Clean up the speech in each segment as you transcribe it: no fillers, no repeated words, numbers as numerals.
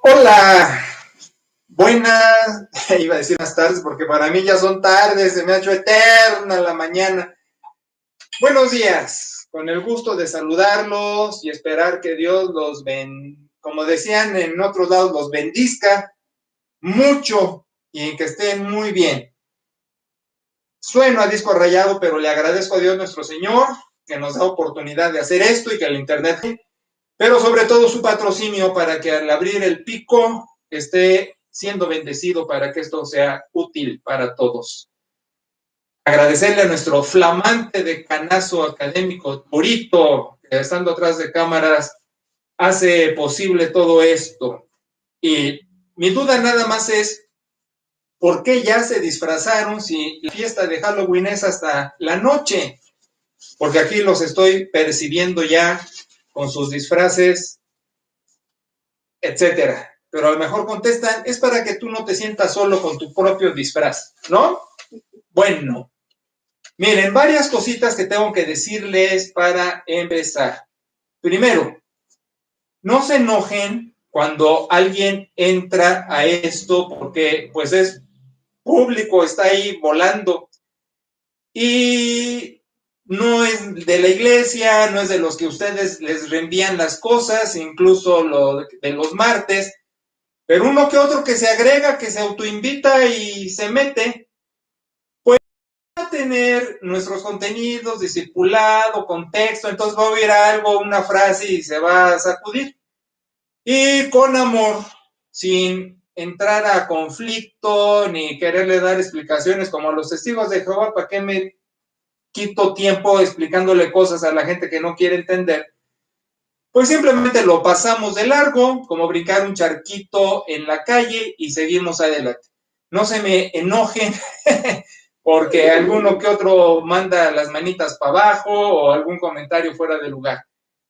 Hola, buenas, iba a decir buenas tardes porque para mí ya son tardes, se me ha hecho eterna la mañana. Buenos días, con el gusto de saludarlos y esperar que Dios los como decían en otros lados, los bendizca mucho y que estén muy bien. Sueno a disco rayado, pero le agradezco a Dios nuestro Señor que nos da oportunidad de hacer esto y que el internet, pero sobre todo su patrocinio para que al abrir el pico esté siendo bendecido para que esto sea útil para todos. Agradecerle a nuestro flamante decanazo académico Turito, que estando atrás de cámaras hace posible todo esto. Y mi duda nada más es, ¿por qué ya se disfrazaron si la fiesta de Halloween es hasta la noche? Porque aquí los estoy percibiendo ya con sus disfraces, etcétera. Pero a lo mejor contestan, es para que tú no te sientas solo con tu propio disfraz, ¿no? Bueno, miren, varias cositas que tengo que decirles para empezar. Primero, no se enojen cuando alguien entra a esto porque pues es público, está ahí volando y no es de la iglesia, no es de los que ustedes les reenvían las cosas, incluso lo de los martes, pero uno que otro que se agrega, que se autoinvita y se mete, pues va a tener nuestros contenidos, discipulado, contexto, entonces va a oír algo, una frase y se va a sacudir. Y con amor, sin entrar a conflicto ni quererle dar explicaciones como a los testigos de Jehová, ¿para qué me quito tiempo explicándole cosas a la gente que no quiere entender? Pues simplemente lo pasamos de largo, como brincar un charquito en la calle y seguimos adelante. No se me enojen porque alguno que otro manda las manitas para abajo o algún comentario fuera de lugar.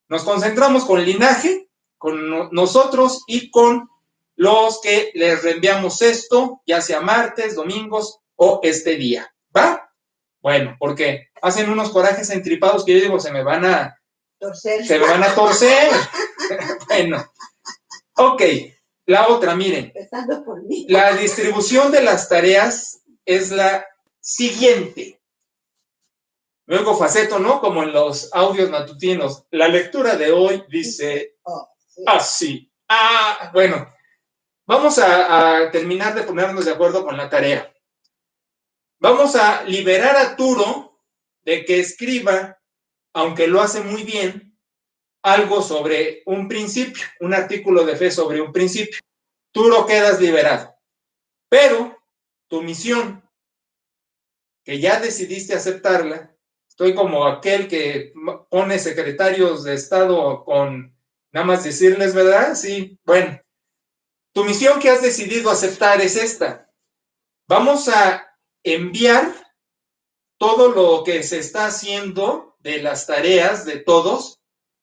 Nos concentramos con linaje, con nosotros y con los que les reenviamos esto, ya sea martes, domingos o este día. ¿Va? Bueno, porque hacen unos corajes entripados que yo digo, se me van a torcer. Bueno, ok. La otra, miren. La distribución de las tareas es la siguiente. Luego faceto, ¿no? Como en los audios matutinos. La lectura de hoy dice así. Bueno. Vamos a terminar de ponernos de acuerdo con la tarea. Vamos a liberar a Turo de que escriba, aunque lo hace muy bien, algo sobre un principio, un artículo de fe sobre un principio. Tú lo quedas liberado. Pero tu misión, que ya decidiste aceptarla, estoy como aquel que pone secretarios de Estado con nada más decirles, ¿verdad? Sí, bueno. Tu misión que has decidido aceptar es esta. Vamos a enviar todo lo que se está haciendo de las tareas de todos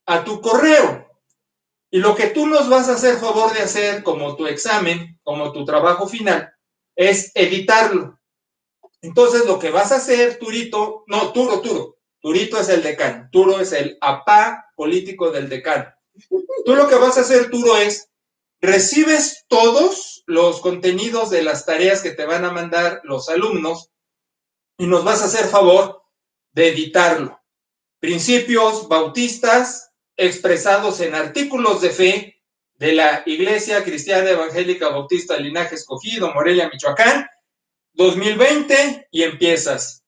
a tu correo. Y lo que tú nos vas a hacer favor de hacer como tu examen, como tu trabajo final, es editarlo. Entonces lo que vas a hacer, Turito, no, Turito es el decano, Turo es el apá político del decano. Tú lo que vas a hacer, Turo, es recibes todos los contenidos de las tareas que te van a mandar los alumnos y nos vas a hacer favor de editarlo. Principios bautistas expresados en artículos de fe de la Iglesia Cristiana Evangélica Bautista Linaje Escogido, Morelia, Michoacán, 2020, y empiezas.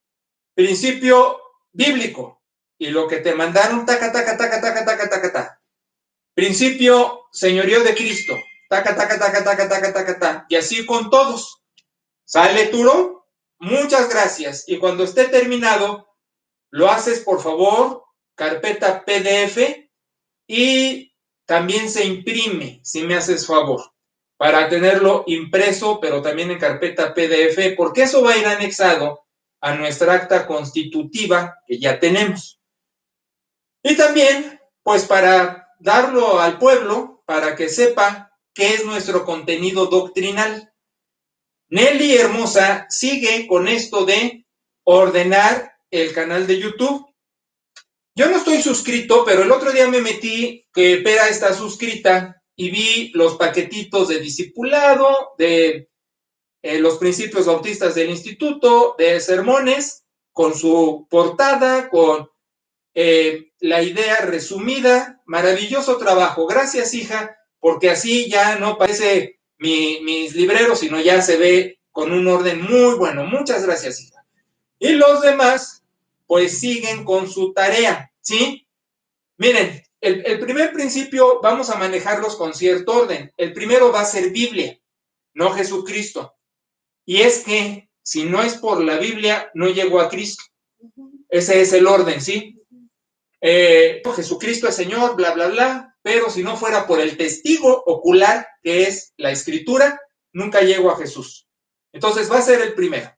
Principio bíblico, y lo que te mandaron, taca, taca, taca, taca, taca, taca, taca. Principio señorío de Cristo, taca, taca, taca, taca, taca, taca, taca, y así con todos. ¿Sale, Turo? Muchas gracias. Y cuando esté terminado, lo haces, por favor, carpeta PDF, y también se imprime, si me haces favor, para tenerlo impreso, pero también en carpeta PDF, porque eso va a ir anexado a nuestra acta constitutiva que ya tenemos. Y también, pues para darlo al pueblo, para que sepa qué es nuestro contenido doctrinal. Nelly Hermosa sigue con esto de ordenar el canal de YouTube. Yo no estoy suscrito, pero el otro día me metí que Pera está suscrita y vi los paquetitos de discipulado, de los principios bautistas del instituto, de sermones, con su portada, con la idea resumida. Maravilloso trabajo. Gracias, hija, porque así ya no parece mis libreros, sino ya se ve con un orden muy bueno. Muchas gracias, hija. Y los demás, pues siguen con su tarea, ¿sí? Miren, el primer principio vamos a manejarlos con cierto orden. El primero va a ser Biblia, no Jesucristo. Y es que si no es por la Biblia, no llegó a Cristo. Ese es el orden, ¿sí? Jesucristo es Señor, bla, bla, bla, pero si no fuera por el testigo ocular, que es la Escritura, nunca llego a Jesús. Entonces va a ser el primero.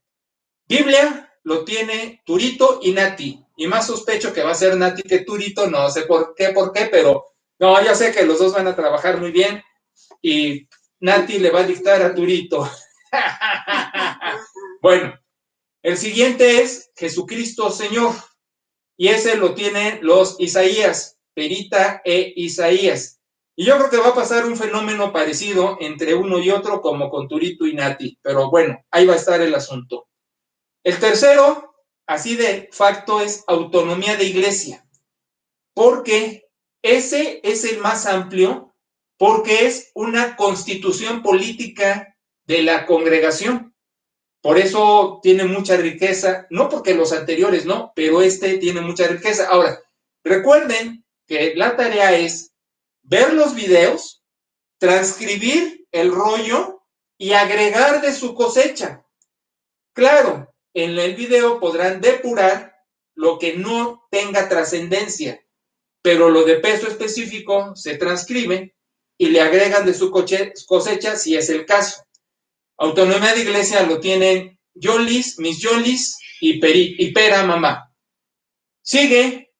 Biblia lo tiene Turito y Nati, y más sospecho que va a ser Nati que Turito, no sé por qué, pero no, ya sé que los dos van a trabajar muy bien, y Nati le va a dictar a Turito. Bueno, el siguiente es Jesucristo Señor, y ese lo tienen los Isaías, Perita e Isaías. Y yo creo que va a pasar un fenómeno parecido entre uno y otro, como con Turito y Nati, pero bueno, ahí va a estar el asunto. El tercero, así de facto, es autonomía de iglesia, porque ese es el más amplio, porque es una constitución política de la congregación. Por eso tiene mucha riqueza, no porque los anteriores no, pero este tiene mucha riqueza. Ahora, recuerden que la tarea es ver los videos, transcribir el rollo y agregar de su cosecha. Claro, en el video podrán depurar lo que no tenga trascendencia, pero lo de peso específico se transcribe y le agregan de su cosecha si es el caso. Autonomía de iglesia lo tienen Yolis, Miss Yolis y Pera Mamá. Sigue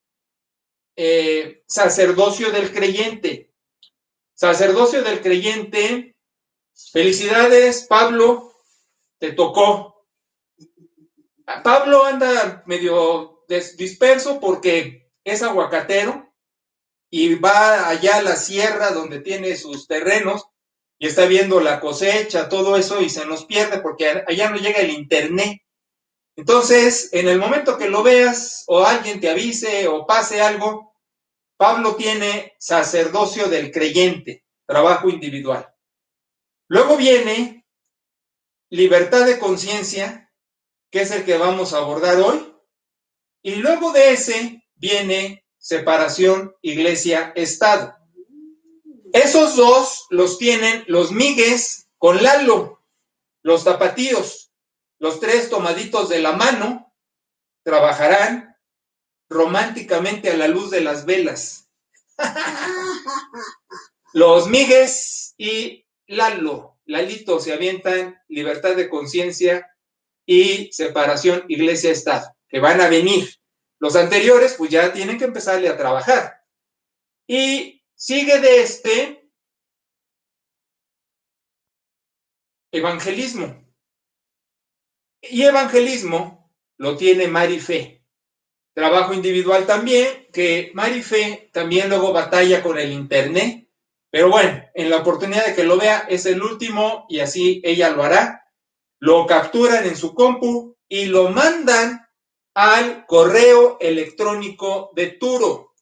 sacerdocio del creyente. Sacerdocio del creyente. Felicidades, Pablo, te tocó. Pablo anda medio disperso porque es aguacatero y va allá a la sierra donde tiene sus terrenos y está viendo la cosecha, todo eso, y se nos pierde porque allá no llega el internet. Entonces, en el momento que lo veas o alguien te avise o pase algo, Pablo tiene sacerdocio del creyente, trabajo individual. Luego viene libertad de conciencia, que es el que vamos a abordar hoy, y luego de ese viene separación iglesia-estado. Esos dos los tienen los migues con Lalo, los tapatíos, los tres tomaditos de la mano, trabajarán románticamente a la luz de las velas. Los migues y Lalito se avientan libertad de conciencia y separación iglesia-estado, que van a venir. Los anteriores, pues ya tienen que empezarle a trabajar. Y sigue de este evangelismo. Y evangelismo lo tiene Marife. Trabajo individual también, que Marife también luego batalla con el internet. Pero bueno, en la oportunidad de que lo vea, es el último y así ella lo hará. Lo capturan en su compu y lo mandan al correo electrónico de Turo.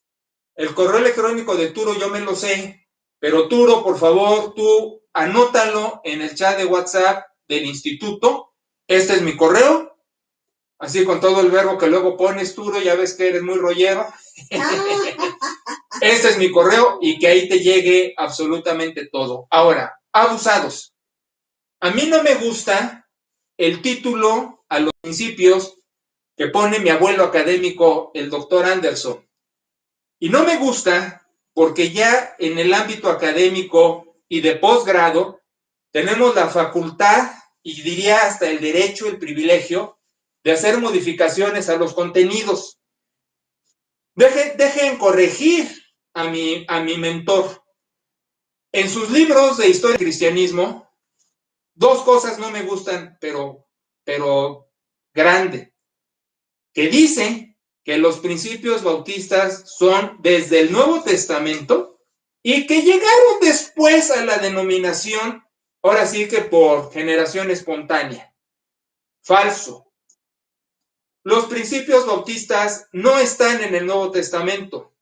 El correo electrónico de Turo yo me lo sé, pero Turo, por favor, tú anótalo en el chat de WhatsApp del instituto. Este es mi correo, así con todo el verbo que luego pones, Turo, ya ves que eres muy rollero. Este es mi correo y que ahí te llegue absolutamente todo. Ahora, abusados. A mí no me gusta el título a los principios que pone mi abuelo académico, el doctor Anderson. Y no me gusta porque ya en el ámbito académico y de posgrado tenemos la facultad y diría hasta el derecho, el privilegio de hacer modificaciones a los contenidos. Dejen corregir a mi mentor. En sus libros de historia del cristianismo, dos cosas no me gustan, pero grande. Que dice que los principios bautistas son desde el Nuevo Testamento y que llegaron después a la denominación, ahora sí que por generación espontánea. Falso. Los principios bautistas no están en el Nuevo Testamento.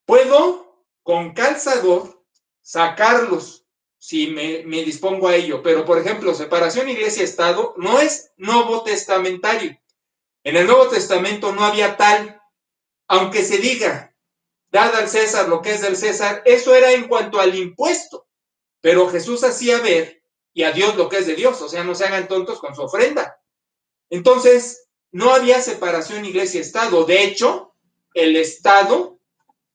Puedo, con calzador, sacarlos si me dispongo a ello, pero por ejemplo, separación iglesia-estado no es nuevo testamentario. En el Nuevo Testamento no había tal, aunque se diga, dad al César lo que es del César, eso era en cuanto al impuesto, pero Jesús hacía ver y a Dios lo que es de Dios, o sea, no se hagan tontos con su ofrenda. Entonces, no había separación iglesia-estado, de hecho, el Estado,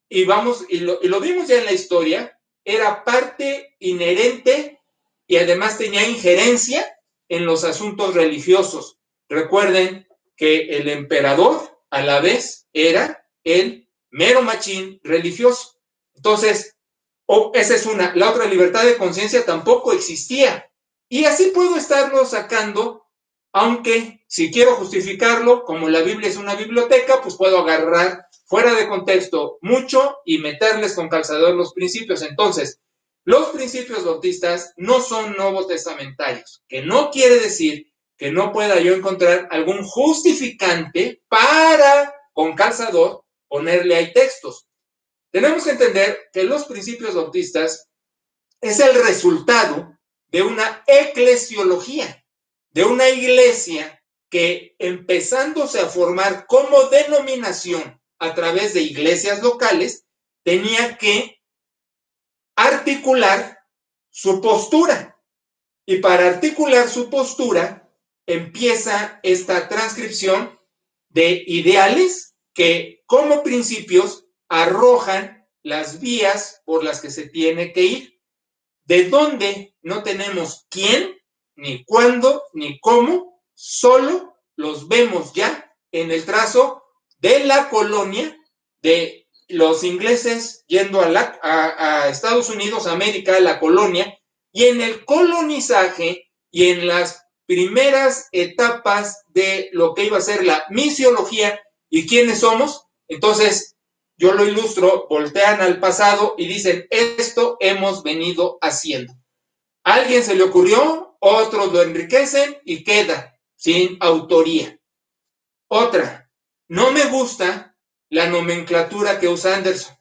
y lo vimos ya en la historia, era parte inherente y además tenía injerencia en los asuntos religiosos. Recuerden que el emperador a la vez era el mero machín religioso. Entonces, esa es una. La otra, libertad de conciencia, tampoco existía. Y así puedo estarlo sacando, aunque si quiero justificarlo, como la Biblia es una biblioteca, pues puedo agarrar fuera de contexto mucho y meterles con calzador los principios. Entonces, los principios bautistas no son nuevos testamentarios, que no quiere decir que no pueda yo encontrar algún justificante para, con calzador, ponerle ahí textos. Tenemos que entender que los principios bautistas es el resultado de una eclesiología, de una iglesia que, empezándose a formar como denominación a través de iglesias locales, tenía que articular su postura. Y para articular su postura, empieza esta transcripción de ideales que, como principios, arrojan las vías por las que se tiene que ir. De donde no tenemos quién, ni cuándo, ni cómo, solo los vemos ya en el trazo de la colonia, de los ingleses yendo a Estados Unidos, América, la colonia, y en el colonizaje y en las primeras etapas de lo que iba a ser la misiología y quiénes somos. Entonces, yo lo ilustro, voltean al pasado y dicen, esto hemos venido haciendo. A alguien se le ocurrió, otros lo enriquecen y queda sin autoría. Otra, no me gusta la nomenclatura que usa Anderson,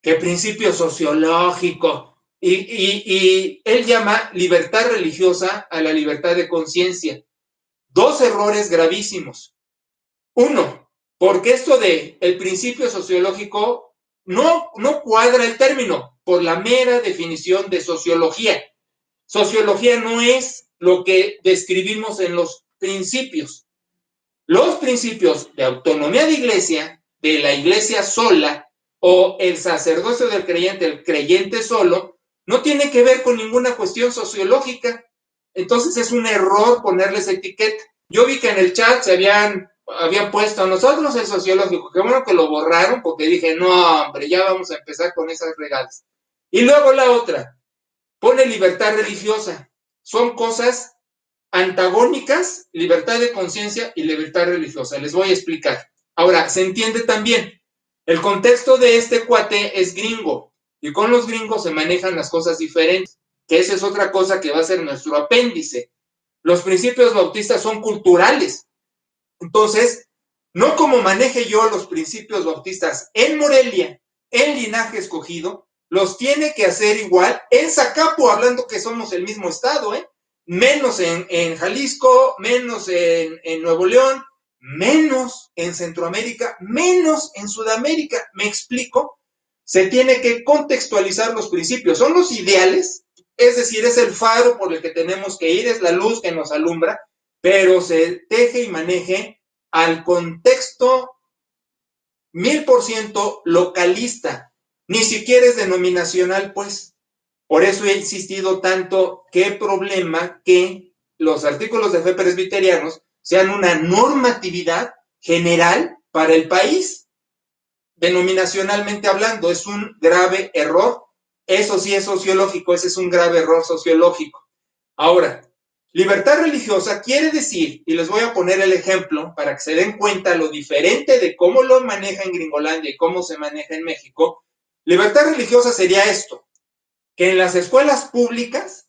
que principio sociológico, y él llama libertad religiosa a la libertad de conciencia. Dos errores gravísimos. Uno, porque esto de el principio sociológico no cuadra el término por la mera definición de sociología. Sociología no es lo que describimos en los principios. Los principios de autonomía de iglesia, de la iglesia sola, o el sacerdocio del creyente, el creyente solo, no tiene que ver con ninguna cuestión sociológica. Entonces es un error ponerles etiqueta. Yo vi que en el chat se habían puesto a nosotros el sociológico. Qué bueno que lo borraron porque dije, no, hombre, ya vamos a empezar con esas regadas. Y luego la otra, pone libertad religiosa. Son cosas antagónicas, libertad de conciencia y libertad religiosa. Les voy a explicar. Ahora, se entiende también. El contexto de este cuate es gringo y con los gringos se manejan las cosas diferentes, que esa es otra cosa que va a ser nuestro apéndice. Los principios bautistas son culturales. Entonces, no como maneje yo los principios bautistas en Morelia, en Linaje Escogido, los tiene que hacer igual en Zacapo, hablando que somos el mismo estado, menos en Jalisco, menos en Nuevo León, menos en Centroamérica, menos en Sudamérica. ¿Me explico? Se tiene que contextualizar los principios. Son los ideales, es decir, es el faro por el que tenemos que ir, es la luz que nos alumbra, pero se teje y maneje al contexto 1000% localista. Ni siquiera es denominacional, pues. Por eso he insistido tanto, qué problema que los artículos de fe presbiterianos sean una normatividad general para el país. Denominacionalmente hablando, es un grave error. Eso sí es sociológico, ese es un grave error sociológico. Ahora, libertad religiosa quiere decir, y les voy a poner el ejemplo para que se den cuenta lo diferente de cómo lo maneja en Gringolandia y cómo se maneja en México, Libertad religiosa sería esto, que en las escuelas públicas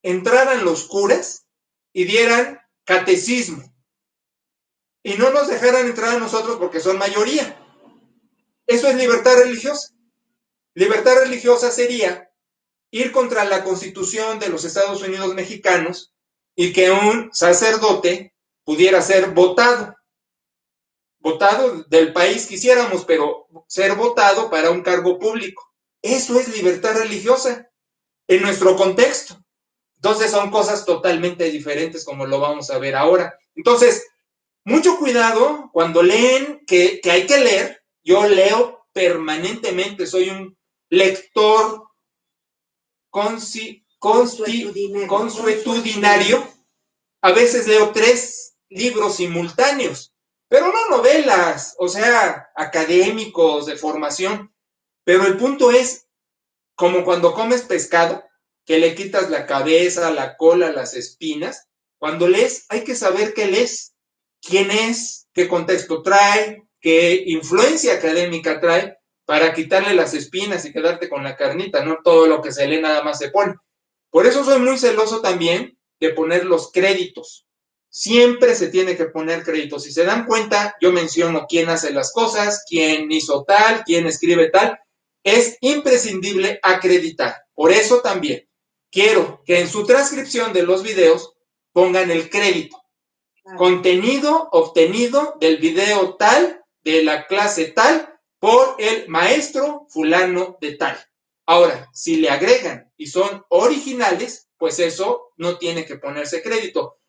entraran los curas y dieran catecismo y no nos dejaran entrar a nosotros porque son mayoría. Eso es libertad religiosa. Libertad religiosa sería ir contra la Constitución de los Estados Unidos mexicanos y que un sacerdote pudiera ser votado del país quisiéramos, pero ser votado para un cargo público. Eso es libertad religiosa en nuestro contexto. Entonces son cosas totalmente diferentes como lo vamos a ver ahora. Entonces, mucho cuidado cuando leen que hay que leer. Yo leo permanentemente, soy un lector consuetudinario. A veces leo 3 libros simultáneos, pero no novelas, o sea, académicos de formación. Pero el punto es, como cuando comes pescado, que le quitas la cabeza, la cola, las espinas. Cuando lees, hay que saber qué lees, quién es, qué contexto trae, qué influencia académica trae, para quitarle las espinas y quedarte con la carnita, no todo lo que se lee nada más se pone. Por eso soy muy celoso también de poner los créditos. Siempre se tiene que poner créditos. Si se dan cuenta, yo menciono quién hace las cosas, quién hizo tal, quién escribe tal. Es imprescindible acreditar. Por eso también quiero que en su transcripción de los videos pongan el crédito. Contenido obtenido del video tal, de la clase tal, por el maestro fulano de tal. Ahora, si le agregan y son originales, pues eso no tiene que ponerse crédito.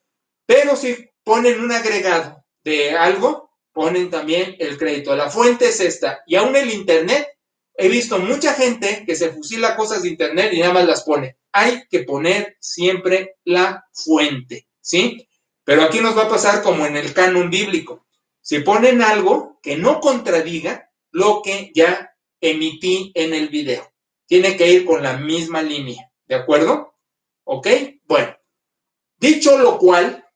Pero si ponen un agregado de algo, ponen también el crédito. La fuente es esta. Y aún el internet, he visto mucha gente que se fusila cosas de internet y nada más las pone. Hay que poner siempre la fuente, ¿sí? Pero aquí nos va a pasar como en el canon bíblico. Si ponen algo que no contradiga lo que ya emití en el video. Tiene que ir con la misma línea, ¿de acuerdo? ¿Ok? Bueno, dicho lo cual,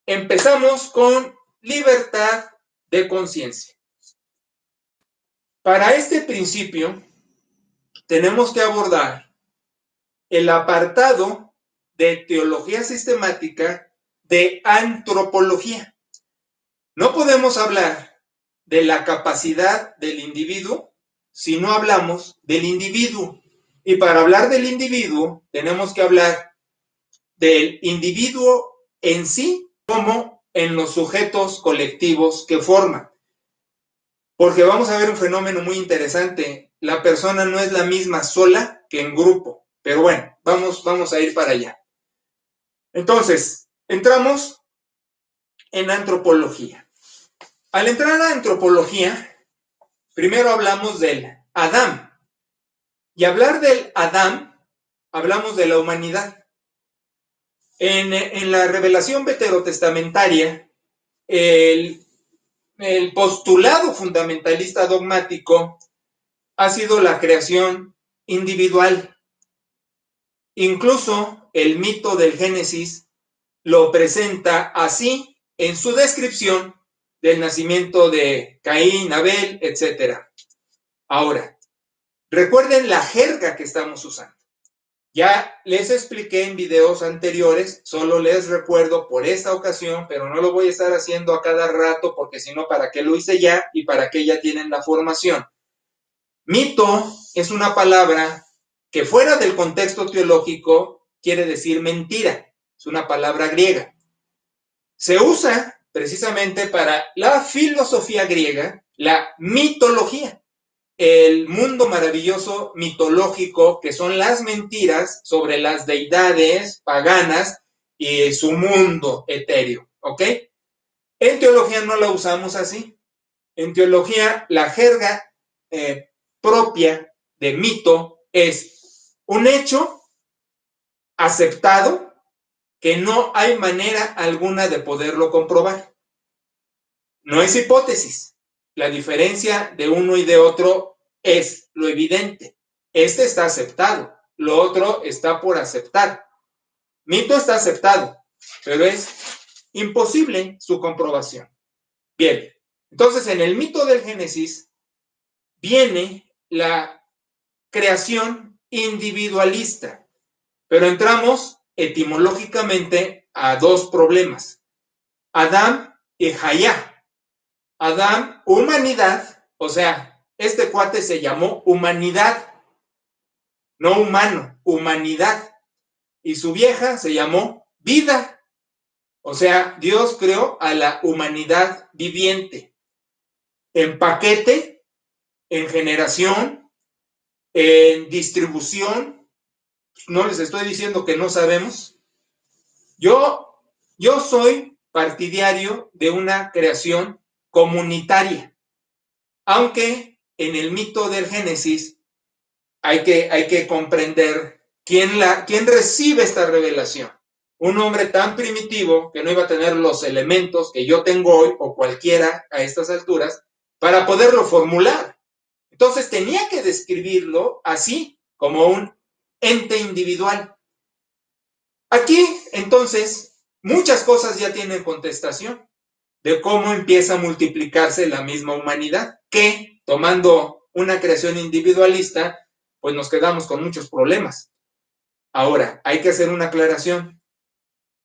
empezamos con libertad de conciencia. Para este principio, tenemos que abordar el apartado de teología sistemática de antropología. No podemos hablar de la capacidad del individuo si no hablamos del individuo. Y para hablar del individuo, tenemos que hablar del individuo en sí como en los sujetos colectivos que forman. Porque vamos a ver un fenómeno muy interesante. La persona no es la misma sola que en grupo. Pero bueno, vamos a ir para allá. Entonces, entramos en antropología. Al entrar a antropología, primero hablamos del Adán. Y hablar del Adán, hablamos de la humanidad. En la revelación veterotestamentaria, el postulado fundamentalista dogmático ha sido la creación individual. Incluso el mito del Génesis lo presenta así en su descripción del nacimiento de Caín, Abel, etc. Ahora, recuerden la jerga que estamos usando. Ya les expliqué en videos anteriores, solo les recuerdo por esta ocasión, pero no lo voy a estar haciendo a cada rato porque si no, ¿para qué lo hice ya? Y para qué ya tienen la formación. Mito es una palabra que fuera del contexto teológico quiere decir mentira. Es una palabra griega. Se usa precisamente para la filosofía griega, la mitología. El mundo maravilloso mitológico, que son las mentiras sobre las deidades paganas y su mundo etéreo, ¿ok? En teología no la usamos así. En teología, la jerga propia de mito es un hecho aceptado que no hay manera alguna de poderlo comprobar. No es hipótesis. La diferencia de uno y de otro es lo evidente. Este está aceptado, lo otro está por aceptar. Mito está aceptado, pero es imposible su comprobación. Bien, entonces en el mito del Génesis viene la creación individualista, pero entramos etimológicamente a dos problemas. Adam y Hayá. Adam, humanidad, o sea, este cuate se llamó humanidad, no humano, humanidad. Y su vieja se llamó vida. O sea, Dios creó a la humanidad viviente. En paquete, en generación, en distribución. No les estoy diciendo que no sabemos. Yo soy partidario de una creación comunitaria. Aunque en el mito del Génesis hay que comprender quién recibe esta revelación. Un hombre tan primitivo que no iba a tener los elementos que yo tengo hoy o cualquiera a estas alturas para poderlo formular. Entonces tenía que describirlo así, como un ente individual. Aquí, entonces, muchas cosas ya tienen contestación de cómo empieza a multiplicarse la misma humanidad, que tomando una creación individualista, pues nos quedamos con muchos problemas. Ahora, hay que hacer una aclaración.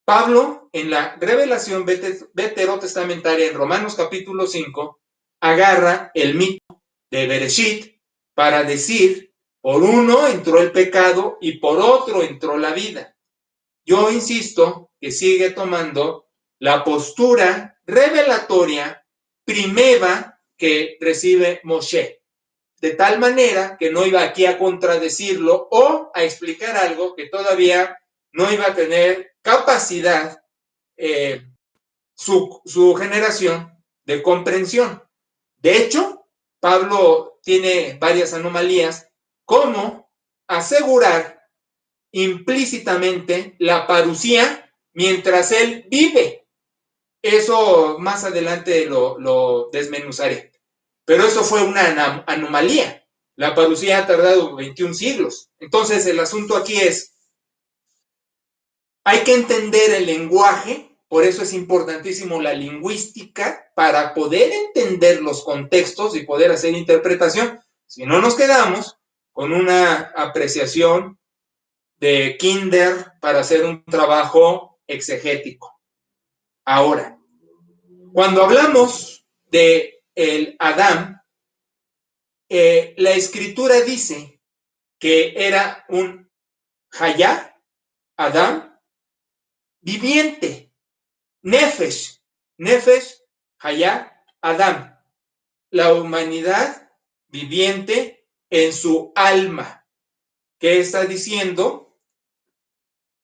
Pablo, en la revelación veterotestamentaria en Romanos capítulo 5, agarra el mito de Bereshit para decir, por uno entró el pecado y por otro entró la vida. Yo insisto que sigue tomando la postura revelatoria primeva que recibe Moshe, de tal manera que no iba aquí a contradecirlo o a explicar algo que todavía no iba a tener capacidad su generación de comprensión. De hecho, Pablo tiene varias anomalías, como asegurar implícitamente la parusía mientras él vive. Eso más adelante lo desmenuzaré. Pero eso fue una anomalía. La parusía ha tardado 21 siglos. Entonces el asunto aquí es, hay que entender el lenguaje, por eso es importantísimo la lingüística, para poder entender los contextos y poder hacer interpretación. Si no, nos quedamos con una apreciación de kinder para hacer un trabajo exegético. Ahora, cuando hablamos de el Adán, la escritura dice que era un Hayá, Adán, viviente, Nefesh, Hayá, Adán, la humanidad viviente en su alma. ¿Qué está diciendo?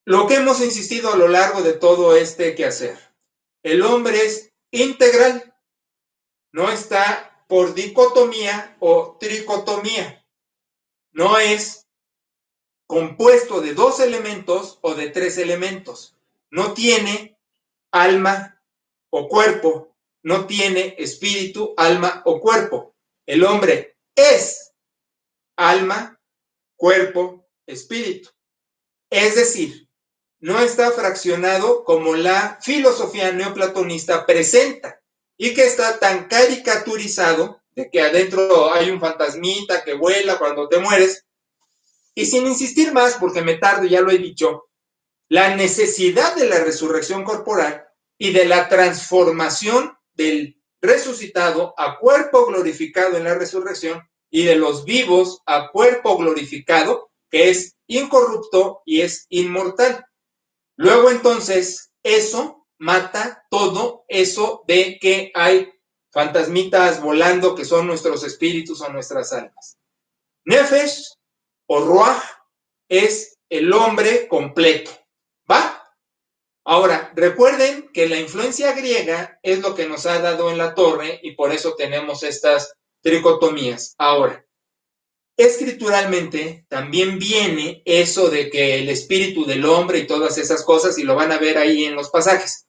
Lo que hemos insistido a lo largo de todo este quehacer. El hombre es integral, no está por dicotomía o tricotomía, no es compuesto de 2 elementos o de 3 elementos, no tiene alma o cuerpo, no tiene espíritu, alma o cuerpo. El hombre es alma, cuerpo, espíritu. Es decir, no está fraccionado como la filosofía neoplatonista presenta y que está tan caricaturizado de que adentro hay un fantasmita que vuela cuando te mueres. Y sin insistir más, porque me tardo, ya lo he dicho, la necesidad de la resurrección corporal y de la transformación del resucitado a cuerpo glorificado en la resurrección y de los vivos a cuerpo glorificado, que es incorrupto y es inmortal. Luego entonces, eso mata todo eso de que hay fantasmitas volando que son nuestros espíritus o nuestras almas. Nefesh o Ruach es el hombre completo, ¿va? Ahora, recuerden que la influencia griega es lo que nos ha dado en la torre y por eso tenemos estas tricotomías. Ahora, escrituralmente también viene eso de que el espíritu del hombre y todas esas cosas, y lo van a ver ahí en los pasajes.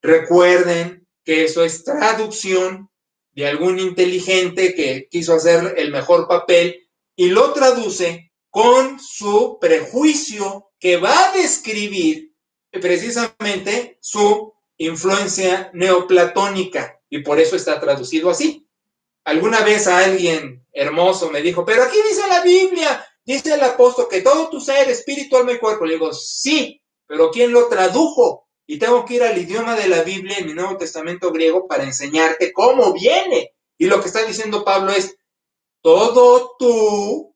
Recuerden que eso es traducción de algún inteligente que quiso hacer el mejor papel y lo traduce con su prejuicio que va a describir precisamente su influencia neoplatónica y por eso está traducido así. ¿Alguna vez a alguien hermoso, me dijo, pero aquí dice la Biblia, dice el apóstol que todo tu ser, espíritu, alma y cuerpo. Le digo, sí, pero ¿quién lo tradujo? Y tengo que ir al idioma de la Biblia en mi Nuevo Testamento griego para enseñarte cómo viene. Y lo que está diciendo Pablo es, todo tú,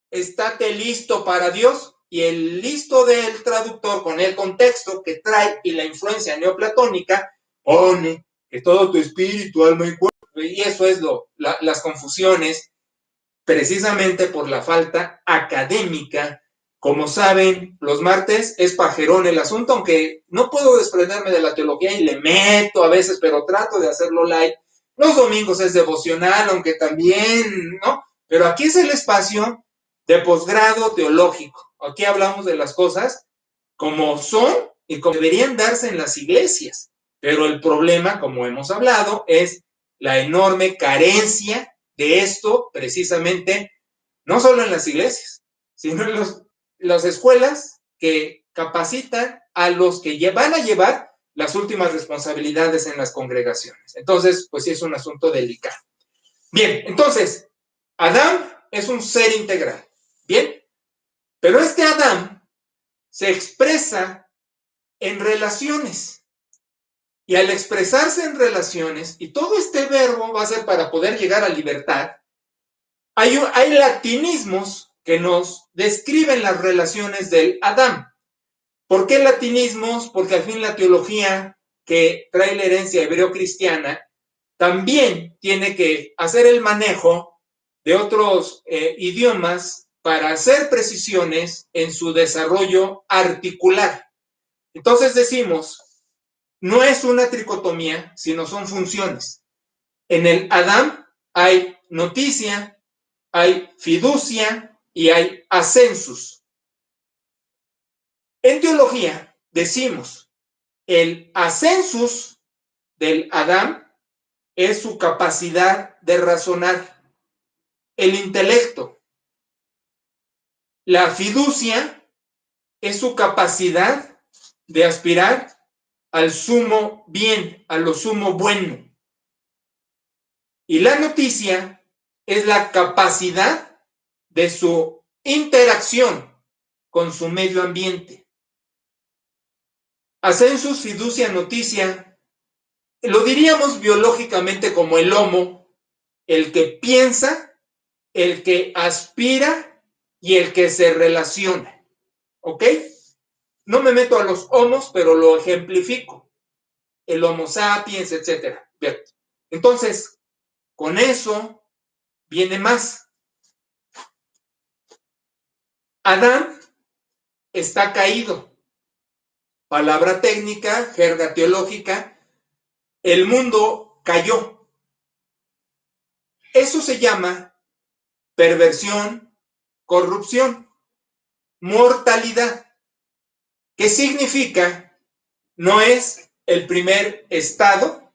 estate listo para Dios. Y el listo del traductor, con el contexto que trae y la influencia neoplatónica, pone que todo tu espíritu, alma y cuerpo. Y eso es las confusiones, precisamente por la falta académica. Como saben, los martes es pajerón el asunto, aunque no puedo desprenderme de la teología y le meto a veces, pero trato de hacerlo light. Los domingos es devocional, aunque también, ¿no? Pero aquí es el espacio de posgrado teológico. Aquí hablamos de las cosas como son y como deberían darse en las iglesias. Pero el problema, como hemos hablado, es la enorme carencia de esto, precisamente, no solo en las iglesias, sino en las escuelas que capacitan a los que van a llevar las últimas responsabilidades en las congregaciones. Entonces, pues sí es un asunto delicado. Bien, entonces, Adán es un ser integral. Bien, pero este Adán se expresa en relaciones. Y al expresarse en relaciones, y todo este verbo va a ser para poder llegar a libertad, hay latinismos que nos describen las relaciones del Adán. ¿Por qué latinismos? Porque al fin la teología que trae la herencia hebreo-cristiana también tiene que hacer el manejo de otros idiomas para hacer precisiones en su desarrollo articular. Entonces decimos, no es una tricotomía, sino son funciones. En el Adán hay noticia, hay fiducia y hay ascensus. En teología decimos, el ascensus del Adán es su capacidad de razonar, el intelecto. La fiducia es su capacidad de aspirar al sumo bien, a lo sumo bueno. Y la noticia es la capacidad de su interacción con su medio ambiente. Ascensus, fiducia, noticia, lo diríamos biológicamente como el homo, el que piensa, el que aspira y el que se relaciona. ¿Ok? No me meto a los homos, pero lo ejemplifico. El homo sapiens, etc. Bien. Entonces, con eso viene más. Adán está caído. Palabra técnica, jerga teológica, el mundo cayó. Eso se llama perversión, corrupción, mortalidad. ¿Qué significa? No es el primer estado,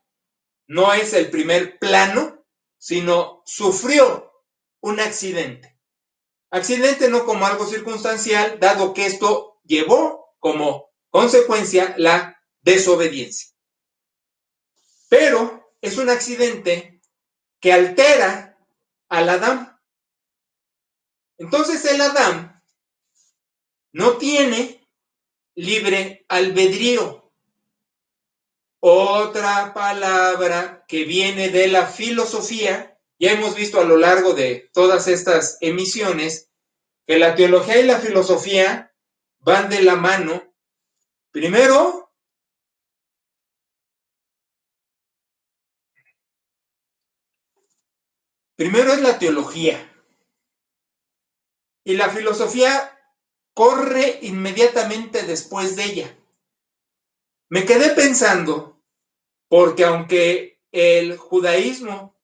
no es el primer plano, sino sufrió un accidente. Accidente no como algo circunstancial, dado que esto llevó como consecuencia la desobediencia. Pero es un accidente que altera al Adán. Entonces el Adán no tiene libre albedrío. Otra palabra que viene de la filosofía, ya hemos visto a lo largo de todas estas emisiones que la teología y la filosofía van de la mano. Primero es la teología y la filosofía corre inmediatamente después de ella. Me quedé pensando, porque aunque el judaísmo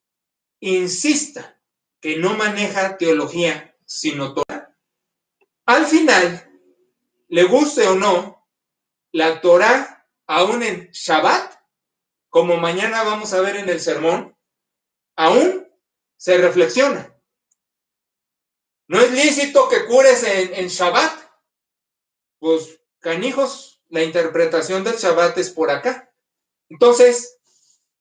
insista que no maneja teología sino Torah, al final, le guste o no, la Torah, aún en Shabbat, como mañana vamos a ver en el sermón, aún se reflexiona. ¿No es lícito que cures en Shabbat? Pues, canijos, la interpretación del Shabbat es por acá. Entonces,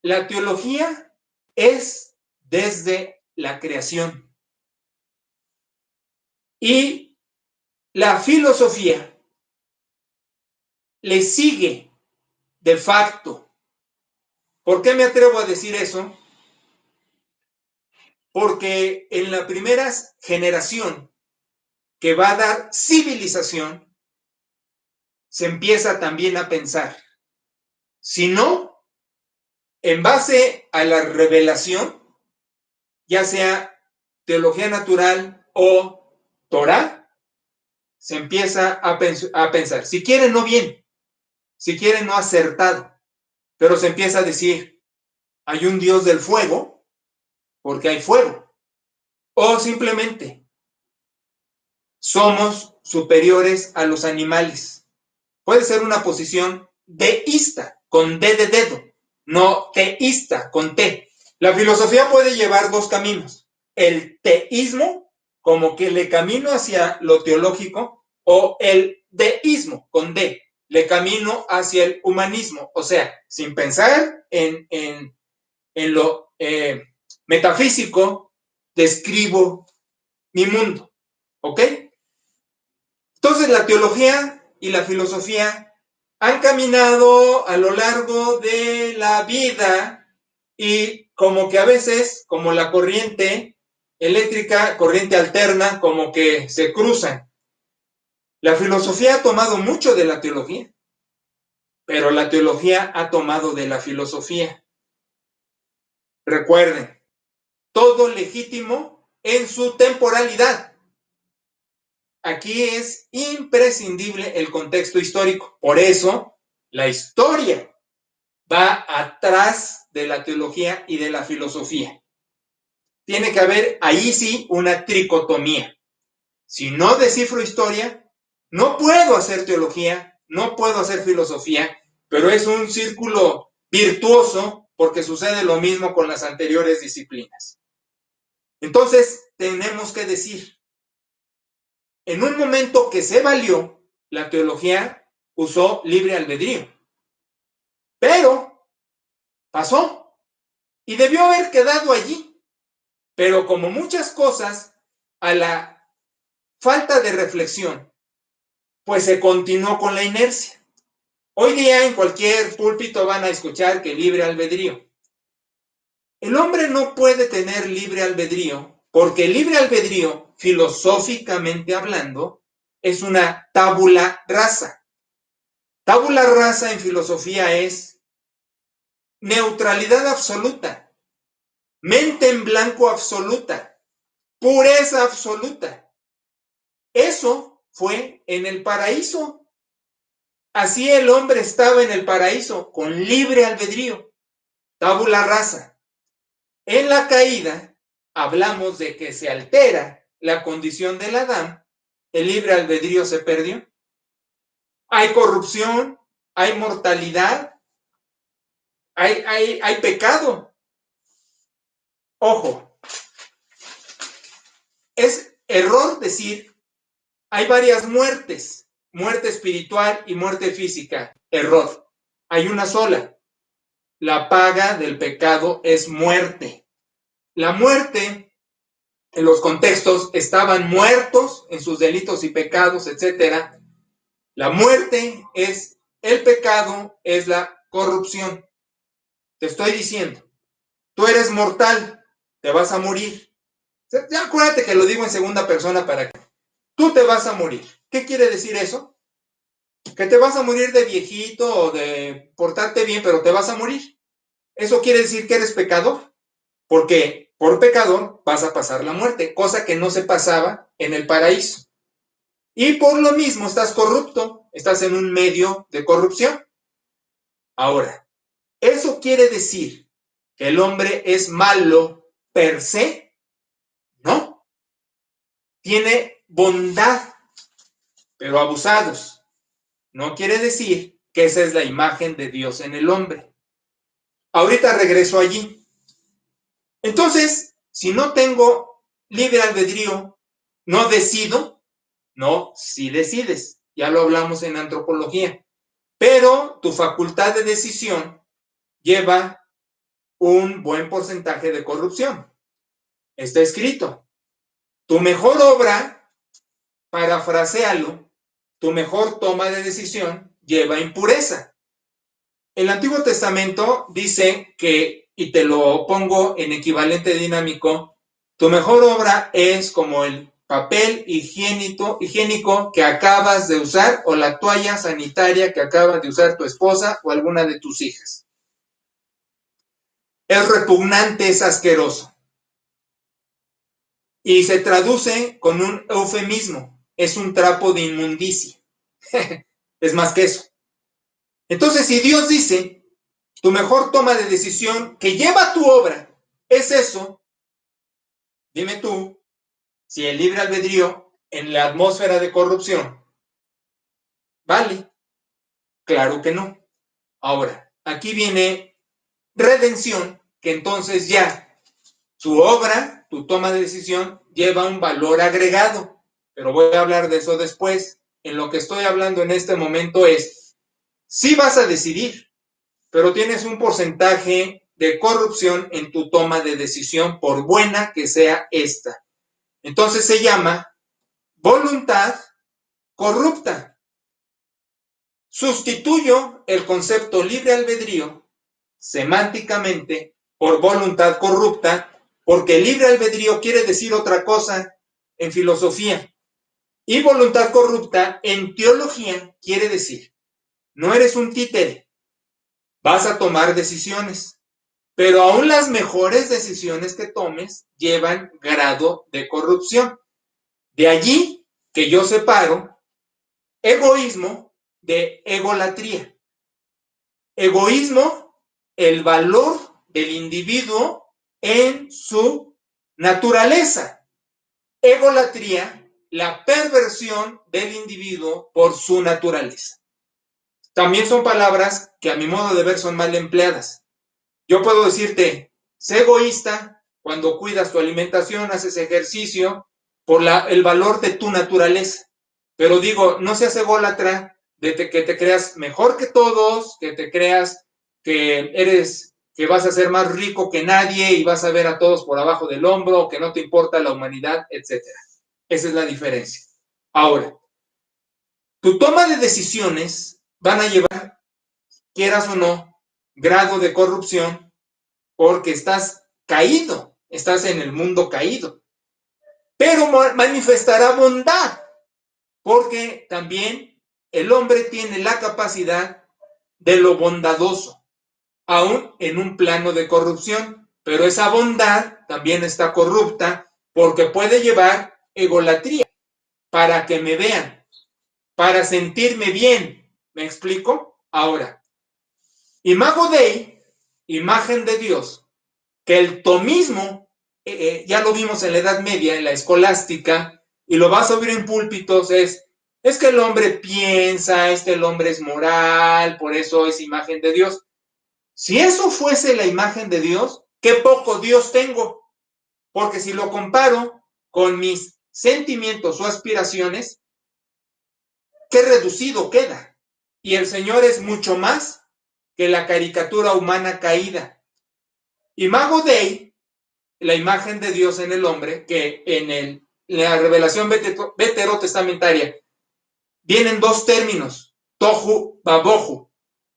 la teología es desde la creación. Y la filosofía le sigue de facto. ¿Por qué me atrevo a decir eso? Porque en la primera generación que va a dar civilización, se empieza también a pensar. Si no, en base a la revelación, ya sea teología natural o Torah, se empieza a pensar. Si quieren, no bien. Si quieren, no acertado. Pero se empieza a decir, hay un Dios del fuego, porque hay fuego. O simplemente, somos superiores a los animales. Puede ser una posición deísta, con D de dedo, no teísta, con T. La filosofía puede llevar dos caminos. El teísmo, como que le camino hacia lo teológico, o el deísmo, con D, le camino hacia el humanismo. O sea, sin pensar en lo metafísico, describo mi mundo. ¿Ok? Entonces, la teología y la filosofía han caminado a lo largo de la vida y como que a veces, como la corriente eléctrica, corriente alterna, como que se cruzan. La filosofía ha tomado mucho de la teología, pero la teología ha tomado de la filosofía. Recuerden, todo legítimo en su temporalidad. Aquí es imprescindible el contexto histórico. Por eso, la historia va atrás de la teología y de la filosofía. Tiene que haber ahí sí una tricotomía. Si no descifro historia, no puedo hacer teología, no puedo hacer filosofía, pero es un círculo virtuoso porque sucede lo mismo con las anteriores disciplinas. Entonces, tenemos que decir, en un momento que se valió, la teología usó libre albedrío. Pero pasó y debió haber quedado allí. Pero como muchas cosas, a la falta de reflexión, pues se continuó con la inercia. Hoy día en cualquier púlpito van a escuchar que libre albedrío. El hombre no puede tener libre albedrío porque el libre albedrío, filosóficamente hablando, es una tabula rasa. Tabula rasa en filosofía es neutralidad absoluta, mente en blanco absoluta, pureza absoluta. Eso fue en el paraíso. Así el hombre estaba en el paraíso, con libre albedrío, tabula rasa. En la caída, hablamos de que se altera la condición del Adán, el libre albedrío se perdió. Hay corrupción, hay mortalidad, hay pecado. Ojo, es error decir, hay varias muertes, muerte espiritual y muerte física. Error, hay una sola. La paga del pecado es muerte. La muerte, en los contextos, estaban muertos en sus delitos y pecados, etc. La muerte es el pecado, es la corrupción. Te estoy diciendo, tú eres mortal, te vas a morir. Ya acuérdate que lo digo en segunda persona para que tú te vas a morir. ¿Qué quiere decir eso? Que te vas a morir de viejito o de portarte bien, pero te vas a morir. ¿Eso quiere decir que eres pecador? Porque por pecador vas a pasar la muerte, cosa que no se pasaba en el paraíso. Y por lo mismo estás corrupto, estás en un medio de corrupción. Ahora, ¿eso quiere decir que el hombre es malo per se? No. Tiene bondad, pero abusados. No quiere decir que esa es la imagen de Dios en el hombre. Ahorita regreso allí. Entonces, si no tengo libre albedrío, no decido. No, sí decides. Ya lo hablamos en antropología. Pero tu facultad de decisión lleva un buen porcentaje de corrupción. Está escrito. Tu mejor obra, parafraséalo, tu mejor toma de decisión lleva impureza. El Antiguo Testamento dice que, y te lo pongo en equivalente dinámico, tu mejor obra es como el papel higiénico que acabas de usar o la toalla sanitaria que acaba de usar tu esposa o alguna de tus hijas. Es repugnante, es asqueroso. Y se traduce con un eufemismo. Es un trapo de inmundicia. Es más que eso. Entonces, si Dios dice, tu mejor toma de decisión que lleva tu obra es eso, dime tú, si el libre albedrío en la atmósfera de corrupción vale. Claro que no. Ahora, aquí viene redención, que entonces ya tu obra, tu toma de decisión, lleva un valor agregado. Pero voy a hablar de eso después. En lo que estoy hablando en este momento es, sí vas a decidir, pero tienes un porcentaje de corrupción en tu toma de decisión, por buena que sea esta. Entonces se llama voluntad corrupta. Sustituyo el concepto libre albedrío semánticamente por voluntad corrupta, porque libre albedrío quiere decir otra cosa en filosofía. Y voluntad corrupta en teología quiere decir, no eres un títere, vas a tomar decisiones, pero aún las mejores decisiones que tomes llevan grado de corrupción. De allí que yo separo egoísmo de egolatría. Egoísmo, el valor del individuo en su naturaleza. Egolatría, la perversión del individuo por su naturaleza. También son palabras que a mi modo de ver son mal empleadas. Yo puedo decirte, sé egoísta cuando cuidas tu alimentación, haces ejercicio por el valor de tu naturaleza. Pero digo, no seas ególatra de que te creas mejor que todos, que te creas que vas a ser más rico que nadie y vas a ver a todos por abajo del hombro, que no te importa la humanidad, etc. Esa es la diferencia. Ahora, tu toma de decisiones van a llevar, quieras o no, grado de corrupción porque estás caído, estás en el mundo caído. Pero manifestará bondad porque también el hombre tiene la capacidad de lo bondadoso, aún en un plano de corrupción. Pero esa bondad también está corrupta porque puede llevar egolatría para que me vean, para sentirme bien. ¿Me explico? Ahora, Imago Dei, imagen de Dios, que el tomismo, ya lo vimos en la Edad Media, en la escolástica, y lo vas a oír en púlpitos, es que el hombre piensa, el hombre es moral, por eso es imagen de Dios. Si eso fuese la imagen de Dios, qué poco Dios tengo, porque si lo comparo con mis sentimientos o aspiraciones, qué reducido queda. Y el Señor es mucho más que la caricatura humana caída. Imago Dei, la imagen de Dios en el hombre, que en la revelación veterotestamentaria vienen dos términos, tohu babohu.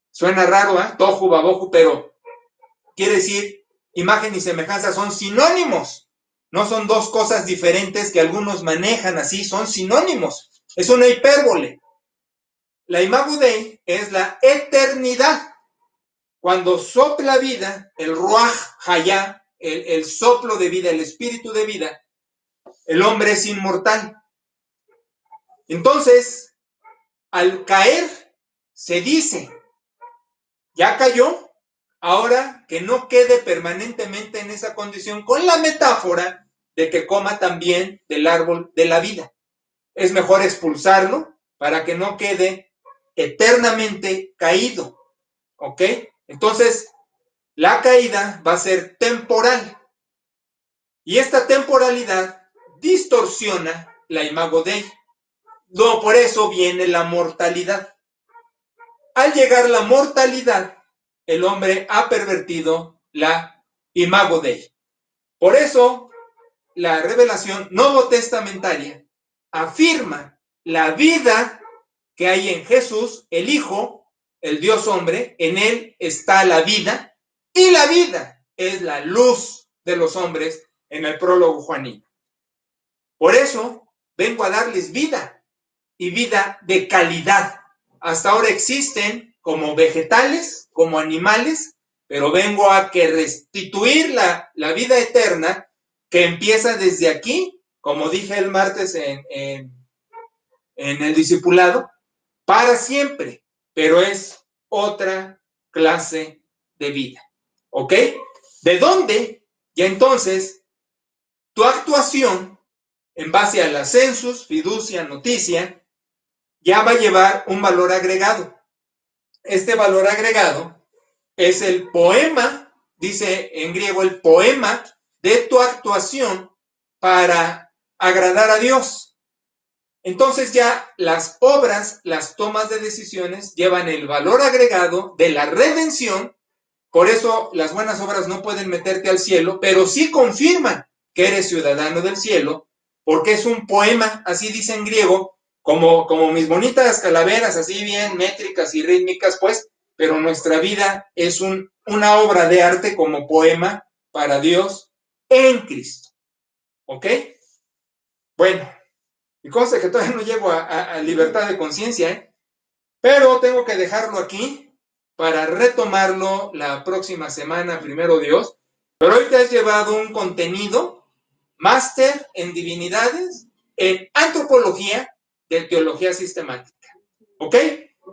Suena raro, ¿eh? Tohu babohu, pero quiere decir imagen y semejanza, son sinónimos. No son dos cosas diferentes que algunos manejan así, son sinónimos. Es una hipérbole. La Imago Dei es la eternidad. Cuando sopla vida, el Ruach Hayá, el soplo de vida, el espíritu de vida, el hombre es inmortal. Entonces, al caer, se dice, ya cayó, ahora que no quede permanentemente en esa condición, con la metáfora de que coma también del árbol de la vida. Es mejor expulsarlo para que no quede eternamente caído. ¿Ok? Entonces, la caída va a ser temporal. Y esta temporalidad distorsiona la Imago Dei. No, por eso viene la mortalidad. Al llegar la mortalidad, el hombre ha pervertido la Imago Dei. Por eso, la revelación novotestamentaria afirma la vida que hay en Jesús, el Hijo, el Dios hombre, en él está la vida, y la vida es la luz de los hombres en el prólogo juanino. Por eso vengo a darles vida, y vida de calidad. Hasta ahora existen como vegetales, como animales, pero vengo a que restituir la vida eterna que empieza desde aquí, como dije el martes en el discipulado, para siempre, pero es otra clase de vida. ¿Ok? ¿De dónde? Y entonces, tu actuación, en base al census, fiducia, noticia, ya va a llevar un valor agregado. Este valor agregado es el poema, dice en griego, el poema de tu actuación para agradar a Dios. Entonces ya las obras, las tomas de decisiones llevan el valor agregado de la redención. Por eso las buenas obras no pueden meterte al cielo, pero sí confirman que eres ciudadano del cielo, porque es un poema, así dice en griego, como mis bonitas calaveras, así bien métricas y rítmicas, pues, pero nuestra vida es una obra de arte como poema para Dios en Cristo. ¿Ok? Bueno, y consta que todavía no llego a libertad de conciencia, pero tengo que dejarlo aquí para retomarlo la próxima semana, primero Dios. Pero hoy te has llevado un contenido máster en divinidades, en antropología de teología sistemática. ¿Ok?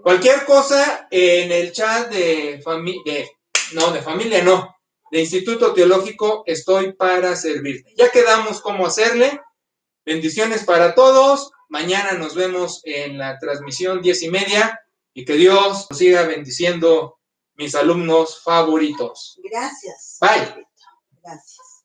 Cualquier cosa en el chat de Instituto Teológico, estoy para servirte. Ya quedamos cómo hacerle. Bendiciones para todos. Mañana nos vemos en la transmisión 10:30 y que Dios nos siga bendiciendo, mis alumnos favoritos. Gracias. Bye. Gracias.